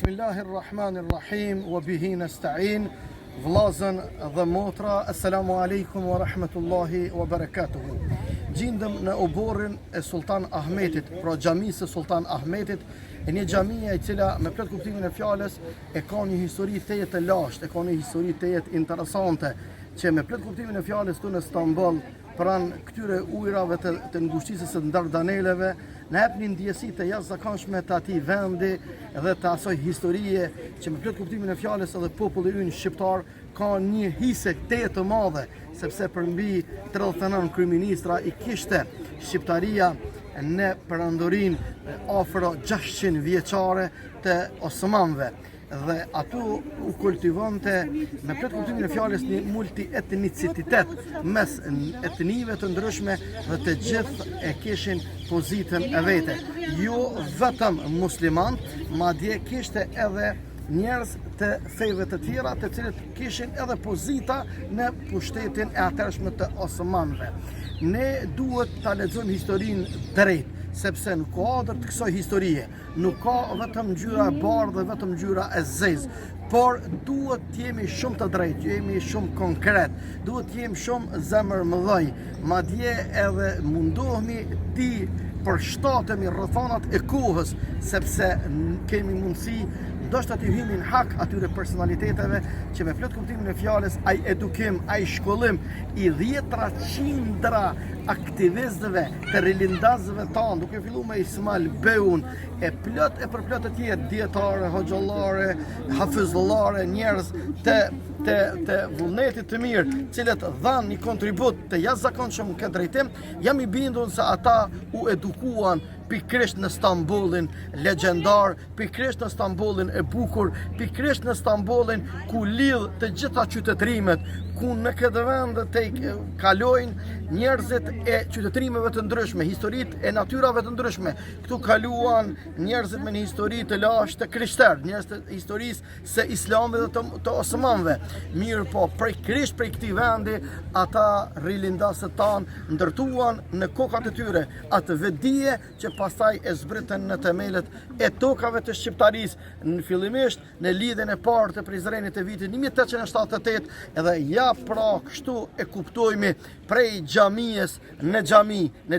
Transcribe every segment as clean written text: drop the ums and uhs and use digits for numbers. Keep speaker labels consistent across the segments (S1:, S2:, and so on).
S1: Bismillahirrahmanirrahim, wa bihi nasta'in. Vllazën dhe motra, assalamu alaikum wa rahmatullahi wa barakatuhu. Gjindëm në oborrin e Sultan Ahmetit, pra xhamisë e Sultan Ahmetit, e një xhamia e cila me plot kuptimin e fjalës e ka një histori të jetë lashtë, e ka një histori të jetë interesante, që me plot kuptimin e fjalës këtu në Stamboll, pranë këtyre ujrave të ngushtisë së Dardaneleve, na jep një ndjesi të jashtëzakonshme të atij vendi dhe të asaj historie që me plot kuptimin e fjalës edhe populli ynë shqiptar ka një hise të madhe, sepse përmbi 39 kryeministra i kishte shqiptaria në perandorinë afro 600 vjeçare të Osmanëve. Dhe atu u kultivonte me plot kuptimin e fjalës një multietnicitet mes etnive të ndryshme dhe të gjithë e kishin pozitën e vete. Jo vetëm musliman, madje kishte edhe njerëz të feve të tjera të cilët kishin edhe pozita në pushtetin e atërshme të Osmanëve. Ne duhet ta lexojmë historinë drejt, sepse në kuadër të kësaj historie nuk ka vetëm ngjyra e bardhë dhe vetëm ngjyra e zezë, por duhet të jemi shumë të drejtë, jemi shumë konkret, duhet të jemi shumë zemërmëdhej, madje edhe mundohemi ti përshtatemi rrethanat e kohës, sepse kemi mundësi ndoshta të hyjmë në hak atyre personaliteteve që me plot kuptimin e fjalës ai edukim, ai shkollim i 10 qindra aktivistëve të rilindazëve tanë, duke filluar me Ismail Beun e përplot të tjerë, dietare, hoxhallare, hafizllare, njerëz të vullnetit të mirë, cilët dhanë një kontribut të jashtëzakonshëm në këtë drejtim, jam i bindur se ata u edukuan pikërisht në Stambollin legjendar, pikërisht në Stambollin e bukur, pikërisht në Stambollin ku lidh të gjitha qytetrimet, ku në këtë vend të kalojnë njerëzit e qytetrimeve të ndryshme, historitë e natyrave të ndryshme. Këtu kaluan njerëzit me një histori të lashtë të krishterë, njerëz të historisë së Islamit dhe të Osmanëve. Mirë po, pikërisht prej këtij vendi ata rilindasët tanë ndërtuan në kokat e tyre atë vetdije që pastaj e zbritën në themelet e tokave të shqiptarisë në fillimisht në lidhjen e parë të Prizrenit të vitit 1878, edhe ja pra kështu e kuptojmë prej xhamisë në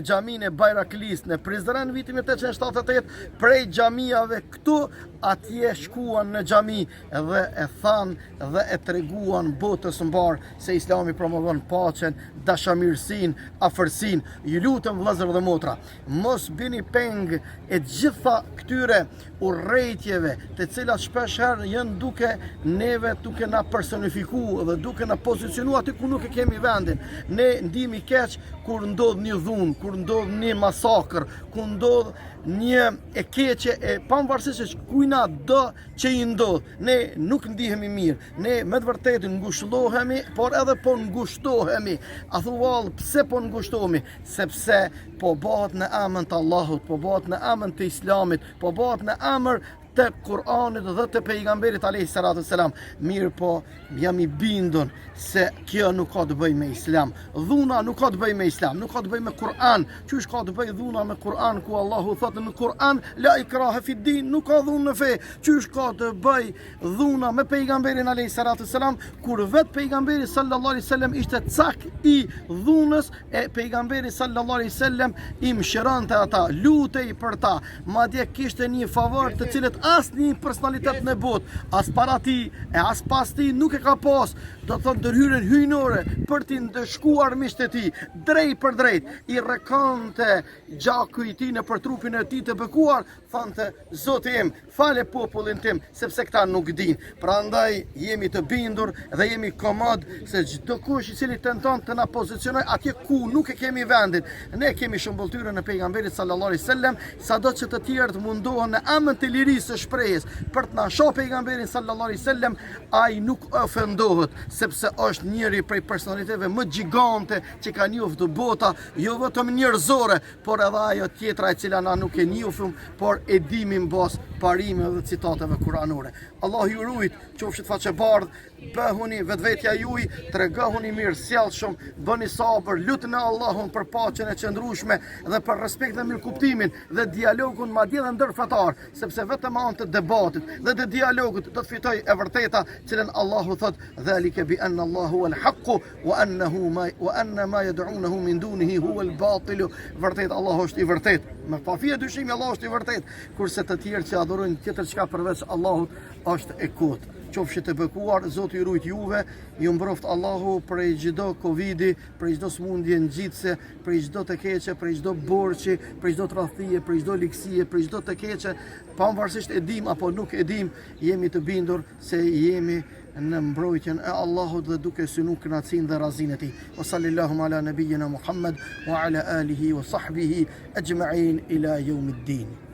S1: xhaminë e Bajraklis në Prizren vitin 1878, prej xhamiave këtu atje shkuan në xhami dhe e thanë dhe e treguan botës mbar se Islami promovon paqen, dashamirësinë, afërsinë. Ju lutem vëllezër dhe motra, mos bini peng e gjitha këtyre urrejtjeve të cilat shpeshherë janë duke na personifikuar dhe duke na pozicionuar aty ku nuk e kemi vendin. Ne ndihemi keq kur ndodh një dhunë, kur ndodh një masakër, kur ndodh një e keqe e pavarësisht se kujna do që i ndodh, ne nuk ndihemi mirë, ne me të vërtetë ngushëllohemi, por edhe po ngushtohemi. A thuall pse po ngushtohemi? Sepse po bëhet në emër të Allahut, po bëhet në emër të Islamit, po bëhet në emër të Kur'anit dhe të pejgamberit alayhi salatu selam. Mirë po, jam i bindur se kjo nuk ka të bëjë me Islam. Dhuna nuk ka të bëjë me Islam, nuk ka të bëjë me Kur'an. Qysh ka të bëjë dhuna me Kur'an ku Allahu thotë në Kur'an la ikraha fi din, nuk ka dhunë në fe. Qysh ka të bëjë dhuna me pejgamberin alayhi salatu selam kur vet pejgamberi sallallahu alaihi wasallam ishte cak i dhunës e pejgamberi sallallahu alaihi wasallam i mëshironte ata, lutej për ta, madje kishte një favor të cilët asnjë personalitet në botë, as para ti e as pas ti nuk e ka pas, do të thonë ndërhyrjen hyjnore për t'i ndëshkuar miqtë e tij, drejt për drejt, i rrekante gjaku i tij në për trupin e tij të bekuar, thonte Zoti im, fale popullin tim, sepse këta nuk din. Prandaj jemi të bindur dhe jemi komod se çdo kush i cili tenton të na pozicionojë atje ku nuk e kemi vendin. Ne kemi shëmbulltyrën e pejgamberit sallallahu alaihi wasallam, sado që të tjerët mundohen në emër të lirisë së shprehjes për të na shoh pejgamberin sallallahu alaihi wasallam, ai nuk ofendohet, sepse është njëri prej personaliteteve më gjigante që ka njoftë bota, jo vetëm njerëzore, por edhe ajo tjetra e cila na nuk e njohim, por e dimin bas parime dhe citateve kuranore. Allah ju rujt, qofshit faqebardh, bëhuni vetvetja juaj, tregohuni mirësjellshëm, bëni sabër, lutni Allahun për paqen e qëndrueshme dhe për respekt dhe mirëkuptimin dhe dialogun madje edhe ndërfetar, sepse vetëm anë të debatit dhe të dialogut do të fitoj e vërteta, cilën Allahu thot dhalika bi anna Allahu al-haqq wa anna ma yad'unahu min dunihi huwa al-batil. Vërtet Allahu është i vërtet. Me pa fije dyshimi Allahu është i vërtet, kurse të tjerë që adhurojnë tjetër çka përveç Allahut është e kot. Qofshit e bekuar, Zoti ju rujt juve, ju mbroft Allahu prej çdo Covidi, prej çdo smundje ngjitse, prej çdo të keqe, prej çdo borxhi, prej çdo tradhtie, prej çdo liksie, prej çdo të keqe, pavarësisht e dim apo nuk e dim, jemi të bindur se jemi në mbrojtjen e Allahut dhe duke synu kënaqësinë dhe razinë e tij. O sallallahu ala nabiyyina Muhammad wa ala alihi wa sahbihi ajma'in ila yawmiddin.